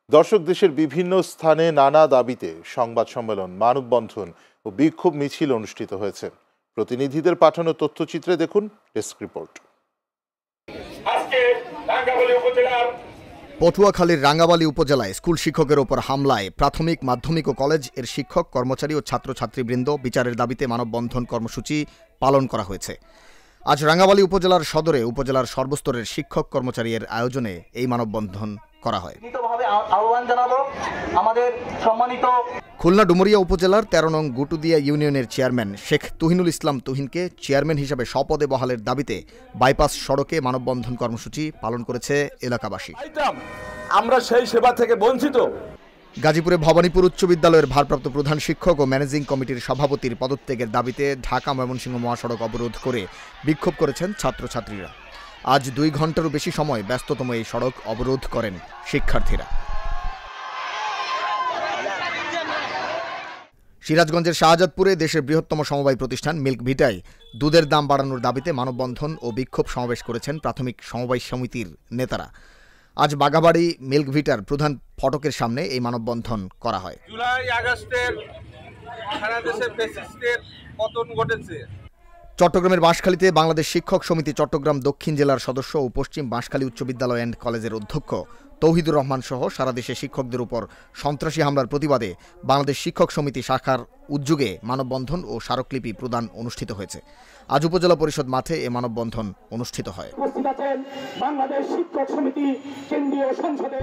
দর্শক, দেশের বিভিন্ন স্থানে নানা দাবিতে সংবাদ সম্মেলন, মানববন্ধন ও বিক্ষোভ মিছিল অনুষ্ঠিত হয়েছে। প্রতিনিধিদের পাঠানো তথ্যচিত্রে দেখুন ডেস্ক রিপোর্ট। পটুয়াখালীর রাঙ্গাবালী উপজেলায় স্কুল শিক্ষকের ওপর হামলায় প্রাথমিক, মাধ্যমিক ও কলেজ এর শিক্ষক, কর্মচারী ও ছাত্রছাত্রীবৃন্দ বিচারের দাবিতে মানববন্ধন কর্মসূচি পালন করা হয়েছে। আজ রাঙ্গাবালী উপজেলার সদরে উপজেলার সর্বস্তরের শিক্ষক কর্মচারীর আয়োজনে এই মানববন্ধন করা হয়। খুলনা ডুমুরিয়া উপজেলার ১৩ নং গুটুদিয়া ইউনিয়নের চেয়ারম্যান শেখ তুহিনুল ইসলাম তুহিনকে চেয়ারম্যান হিসেবে স্বপদে বহালের দাবিতে বাইপাস সড়কে মানববন্ধন কর্মসূচি পালন করেছে এলাকাবাসী। আমরা সেই সেবা থেকে বঞ্চিত। গাজীপুরে ভবানীপুর উচ্চ বিদ্যালয়ের ভারপ্রাপ্ত প্রধান শিক্ষক ও ম্যানেজিং কমিটির সভাপতির পদত্যাগের দাবিতে ঢাকা ময়মনসিংহ মহাসড়ক অবরোধ করে বিক্ষোভ করেছেন ছাত্রছাত্রীরা। আজ ২ ঘন্টারও বেশি সময় ব্যস্ততম এই সড়ক অবরোধ করেন শিক্ষার্থীরা। সিরাজগঞ্জের শাহজাদপুরে দেশের বৃহত্তম সমবায় প্রতিষ্ঠান মিল্ক ভিটায় দুধের দাম বাড়ানোর দাবিতে মানববন্ধন ও বিক্ষোভ সমাবেশ করেছেন প্রাথমিক সমবায় সমিতির নেতারা। আজ বাঘাবাড়ি মিল্ক ভিটার প্রধান ফটকের সামনে এই মানববন্ধন করা হয়। জুলাই আগস্টের সারা দেশে ফ্যাসিস্টের পতন ঘটেছে। চট্টগ্রামের বাঁশখালীতে বাংলাদেশ শিক্ষক সমিতি চট্টগ্রাম দক্ষিণ জেলার সদস্য ও পশ্চিম বাঁশখালী উচ্চ বিদ্যালয় অ্যান্ড কলেজের অধ্যক্ষ তৌহিদুর রহমান সহ সারা দেশে শিক্ষকদের উপর সন্ত্রাসী হামলার প্রতিবাদে বাংলাদেশ শিক্ষক সমিতি শাখার উদ্যোগে মানববন্ধন ও স্মারকলিপি প্রদান অনুষ্ঠিত হয়েছে। আজ উপজেলা পরিষদ মাঠে এ মানববন্ধন অনুষ্ঠিত হয়। বাংলাদেশ শিক্ষক সমিতি কেন্দ্রীয় সংসদে